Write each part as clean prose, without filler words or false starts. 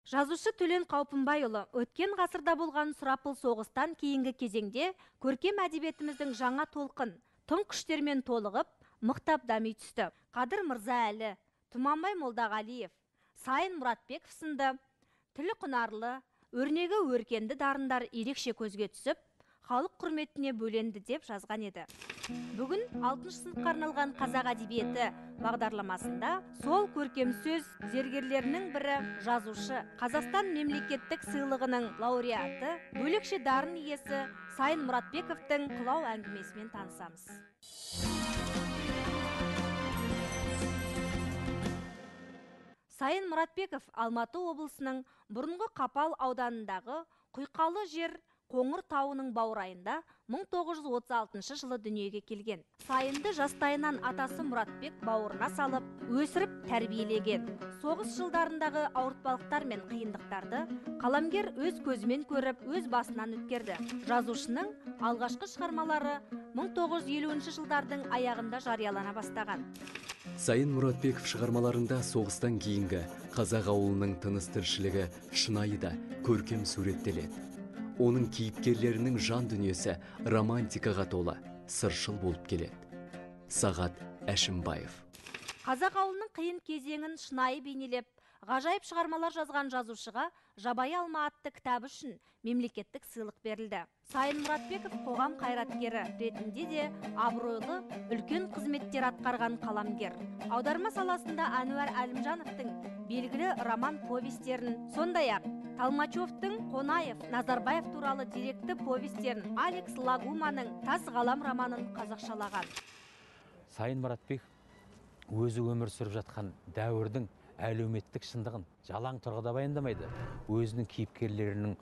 Жазушы Төлен Қаупымбайұлы өткен ғасырда болған сұрапыл соғыстан кейінгі кезеңде көркем әдебиетіміздің жаңа толқын, тың күштермен толығып, мықтап дами түсті. Қадыр Мырзаәлі, Тұманбай Молдағалиев, Сайын Мұратбеков сынды тілі құнарлы, өрнегі өркенді дарындар ерекше көзге түсіп, халық құрметіне бөленді деп жазған еді. Бүгін 6 сыныпқа арналған қазақ әдебиеті бағдарламасында сол көркем сөз зергерлерінің бірі жазушы, Қазақстан мемлекеттік сыйлығының лауреаты, бөлекше дарын иесі Сайын Мұратбековтың қылау әңгімесімен танысамыз. Сайын Мұратбеков Алматы облысының бұрынғы Қапал ауданындағы Құйқалы жер Қоңыр тауының баурайында 1936 жылы дүниеге келген. Сайынды жастайынан атасы Мұратбек бауырына салып, өсіріп тәрбиелеген. Соғыс жылдарындағы ауыртпалықтар мен қиындықтарды қаламгер өз көзімен көріп, өз басынан өткерді. Жазушының алғашқы шығармалары 1950 жылдардың аяғында жариялана бастаған. Сайын Мұратбеков шығармаларында соғыстан кейінгі қазақ ауылының тыныс тіршілігі шынайы да көркем суреттеледі. Оның кейіпкерлерінің жан дүниесі романтикаға толы, сыршыл болып келеді. Сағат Әшімбаев. Қазақ ауылының қиын кезеңін шынайы бейнелеп, ғажайып шығармалар жазған жазушыға Жабайы алма атты кітабы үшін мемлекеттік сыйлық берілді. Сайын Мұратбеков қоғам қайраткері ретінде де абыройлы, үлкен қызметтер атқарған қаламгер. Аударма саласында Әнуар Әлімжановтың белгілі роман повестерін, сондай-ақ Талмачевтың Қонаев, Назарбаев туралы деректі повестерін, Алекс Лагуманың Тас ғалам романын қазақшалаған. Сайын Мұратбеков өзі өмір сүріп жатқан дәуірдің әлеуметтік шындығын жалаң тұрғыда баяндамайды. Өзінің кейіпкерлерінің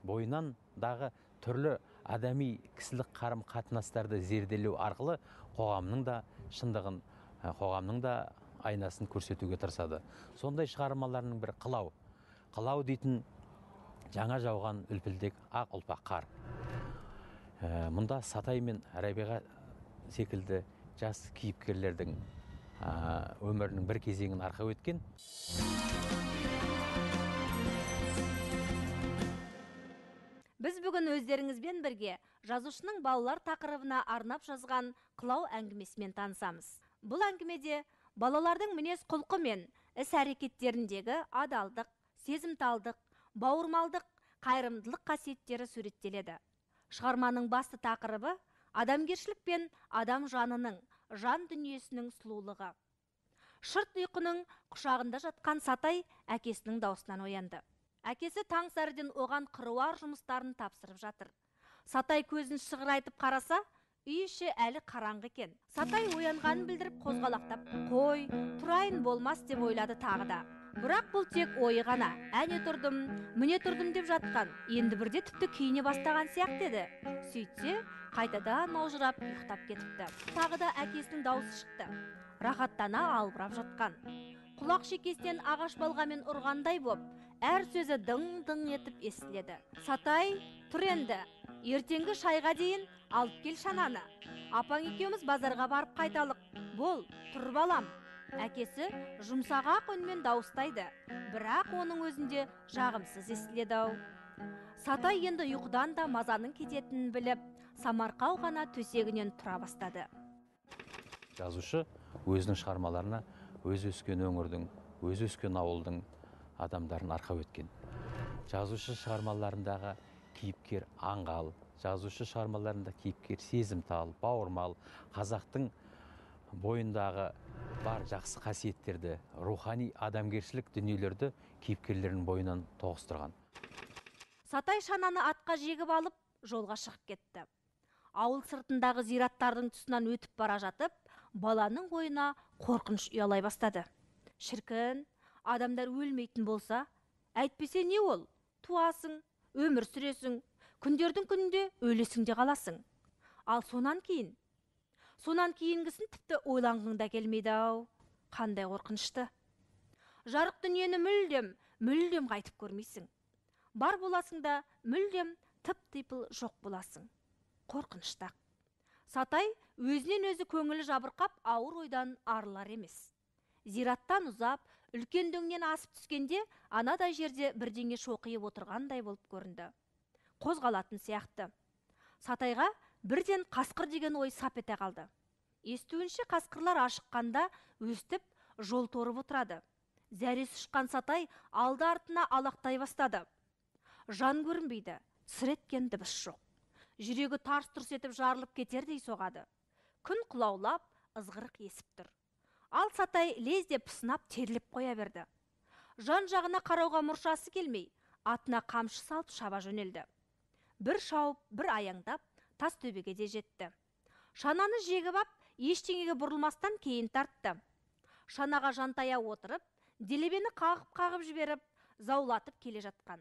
бойынан дағы түрлі адами кісілік қарым қатынастарды зерделеу арқылы қоғамның да шындығын, қоғамның да айнасын көрсетуге тырысады. Сондай шығармаларының бірі Қылау. Қылау дейтін жаңа жауған үлпілдек ақ ұлпақ қар. Мұнда Сатай мен Рабиға секілді жас кейіпкерлердің өмірінің бір кезеңін арқау еткен. Біз бүгін өздеріңізбен бірге жазушының балалар тақырыбына арнап жазған Қылау әңгімесімен танысамыз. Бұл әңгімеде балалардың мінез құлқы мен іс-әрекеттеріндегі адалдық, сезімталдық, бауырмалдық, қайырымдылық қасиеттері суреттеледі. Шығарманың басты тақырыбы адамгершілік пен адам жанының, жан дүниесінің сұлулығы. Шырт ұйқының құшағында жатқан Сатай әкесінің даусынан оянды. Әкесі таң сәріден оған қыруар жұмыстарын тапсырып жатыр. Сатай көзін шығырайтып қараса, үй іші әлі қараңғы екен. Сатай оянғанын білдіріп қозғалақтап, қой, тұрайын болмас деп ойлады тағы да. Бірақ бұл тек ойы ғана. Әне тұрдым, міне тұрдым деп жатқан. Енді бірде тіпті киіне бастаған сияқты еді. Сөйтсе, қайтадан маужырап ұйықтап кетіпті. Тағы да әкесінің дауысы шықты. Рахаттана албырап жатқан. Құлақ шекесінен ағаш балғамен ұрғандай боп, әр сөзі дың-дың етіп естіледі. Сатай, тұр енді. Ертеңгі шайға дейін алып кел шананы. Апаң екеуміз базарға барып қайталық. Бол, тұр балам. Әкесі жұмсағақ үнмен дауыстайды, бірақ оның өзінде жағымсыз естіледі-ау. Сатай енді ұйқыдан да мазаның кететінін біліп, самарқау ғана төсегінен тұра бастады. Жазушы өзінің шығармаларына өз өскен өңірдің, өз өскен ауылдың адамдарын арқау еткен. Жазушы шығармаларындағы кейіпкер аңғал, жазушы шығармаларында кейіпкер сезімтал, бауырмал, қазақтың бойындағы бар жақсы қасиеттерді, рухани адамгершілік дүниелерді кейіпкерлерінің бойынан тоғыстырған. Сатай шананы атқа жегіп алып, жолға шығып кетті. Ауыл сыртындағы зираттардың тұсынан өтіп бара жатып, баланың бойына қорқыныш ұялай бастады. Шіркін, адамдар өлмейтін болса, әйтпесе не ол? Туасың, өмір сүресің, күндердің күнінде өлесің де қаласың. Ал сонан кейінгісін тіпті ойланғың да келмейді-ау. Қандай қорқынышты. Жарық дүниені мүлдем қайтып көрмейсің. Бар боласың да мүлдем тып-типыл жоқ боласың. Қорқыныштақ. Сатай өзінен өзі көңілі жабырқап, ауыр ойдан арылар емес. Зираттан ұзап, Үлкендігінен асып түскенде, анадай жерде бірдеңе шоқиып отырғандай болып көрінді. Қозғалатын сияқты. Сатайға бірден қасқыр деген ой сап ете қалды. Естуінше қасқырлар ашыққанда өстіп жол торып отырады. Зәресі ұшқан Сатай алды артына алақтай бастады. Жан көрінбейді, сыр еткен дыбыс жоқ. Жүрегі тарс-тұрс етіп жарылып кетердей соғады. Күн құлаулап, ызғырық есіп тұр. Ал Сатай лезде пысынап терлеп қоя берді. Жан жағына қарауға мұршасы келмей, атына қамшы салып шаба жөнелді. Бір шауып, бір аяңдап, тас төбеге де жетті. Шананы жегіп ап, ештеңеге бұрылмастан кейін тартты. Шанаға жантая отырып, делебені қағып жіберіп, заулатып келе жатқан.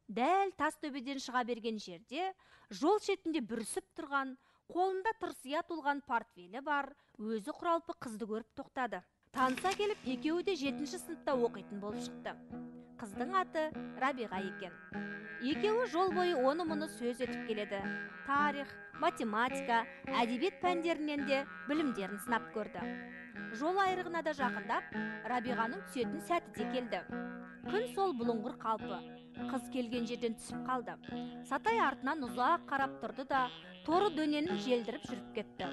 Дәл тас төбеден шыға берген жерде, жол шетінде бүрісіп тұрған, қолында тырсия толған портфелі бар, өзі құралпы қызды көріп тоқтады. Таныса келіп, екеуі де 7-ші сыныпта оқитын болып шықты. Қыздың аты Рабиға екен. Екеуі жол бойы оны мұны сөз етіп келеді. Тарих, математика, әдебиет пәндерінен де білімдерін сынап көрді. Жол айрығына да жақындап, Рабиғаның түсетін сәті де келді. Күн сол бұлыңғыр қалпы. Қыз келген жерден түсіп қалды. Сатай артынан ұзақ қарап тұрды да, торы дөненін желдіріп жүріп кетті.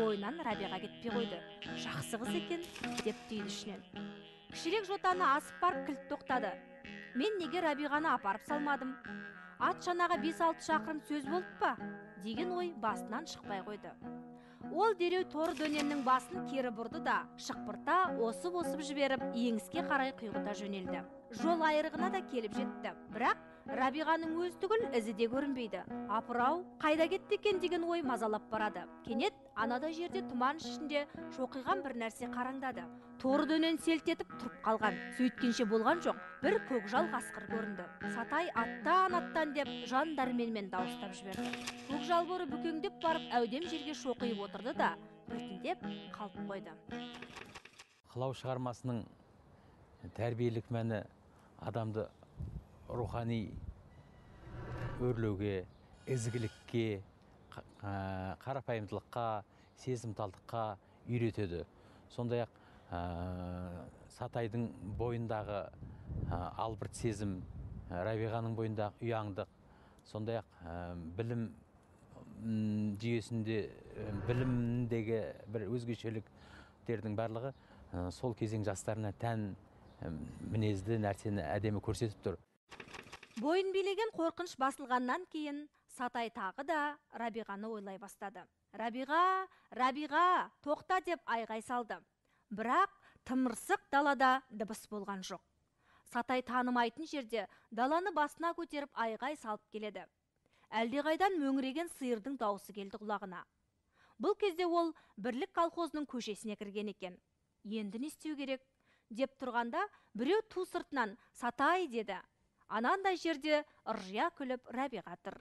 Ойынан Рабиға кетпей қойды. Жақсы қыз екен, деп түйді ішінен. Кішірек жотаны асып барып кілт тоқтады. Мен неге Рабиғаны апарып салмадым? Ат шанаға 5-6 шақырым сөз болып па? Деген ой басынан шықпай қойды. Ол дереу торы дөненнің басын кері бұрды да, шықпырта осып жіберіп, еңіске қарай құйғыта жөнелді. Жол айрығына да келіп жетті. Бірақ Рабиғаның өз түгіл ізі де көрінбейді. Апырау, қайда кетті екен деген ой мазалап барады. Кенет анада жерде тұман ішінде шоқиған бір нәрсе қараңдады. Торы дөнен селт етіп тұрып қалған. Сөйткенше болған жоқ. Бір көкжал қасқыр көрінді. Сатай аттан деп жан дәрменмен дауыстап жіберді. Көкжал бөрі бүкеңдеп барып әудем жерге шоқиып отырды да, біртіндеп қалып қойды. Қылау шығармасының тәрбиелік мәні адамды рухани өрлеуге, ізгілікке, қарапайымдылыққа, сезімталдыққа үйретеді. Сондай-ақ Сатайдың бойындағы албырт сезім, Рабиғаның бойындағы ұяңдық, сондай-ақ білім жүйесінде, білімдегі бір өзгешеліктердің барлығы сол кезең жастарына тән мінезді нәрсені әдемі көрсетіп тұр. Бойын билеген қорқыныш басылғаннан кейін Сатай тағы да Рабиғаны ойлай бастады. Рабиға, тоқта деп айғай салды. Бірақ тымырсық далада дыбыс болған жоқ. Сатай танымайтын жерде даланы басына көтеріп айғай салып келеді. Әлдеқайдан мөңіреген сиырдың дауысы келді құлағына. Бұл кезде ол Бірлік колхозының көшесіне кірген екен. Енді не істеу керек деп тұрғанда, біреу ту сыртынан Сатай деді. Анандай жерде ыржия күліп Рабиға тұр.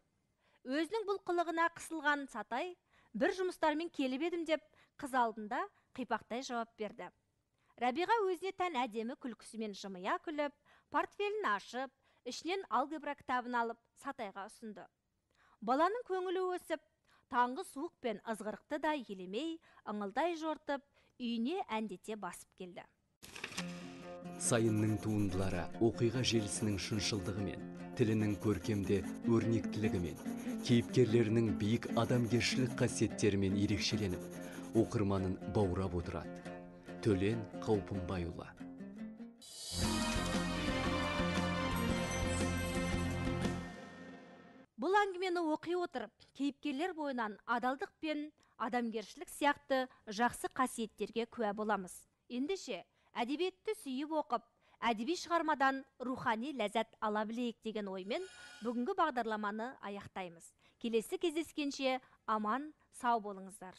Өзінің бұл қылығына қысылған Сатай, бір жұмыстармен келіп едім деп, қыз алдында қипақтай жауап берді. Рабиға өзіне тән әдемі күлкісімен жымия күліп, портфелін ашып, ішінен алгебра кітабын алып Сатайға ұсынды. Баланың көңілі өсіп, таңғы суық пен ызғырықты да елемей, ыңылдай жортып, үйіне әндете басып келді. Сайынның туындылары оқиға желісінің шыншылдығымен, тілінің көркемде өрнектілігімен, кейіпкерлерінің биік адамгершілік қасиеттерімен ерекшеленіп, оқырманын баурап отырады. Төлен Қаупымбайұлы. Бұл әңгімені оқи отырып, кейіпкерлер бойынан адалдық пен адамгершілік сияқты жақсы қасиеттерге куә боламыз. Ендеше, әдебиетті сүйіп оқып, әдеби шығармадан рухани ләззат ала білейік деген оймен бүгінгі бағдарламаны аяқтаймыз. Келесі кездескенше аман, сау болыңыздар.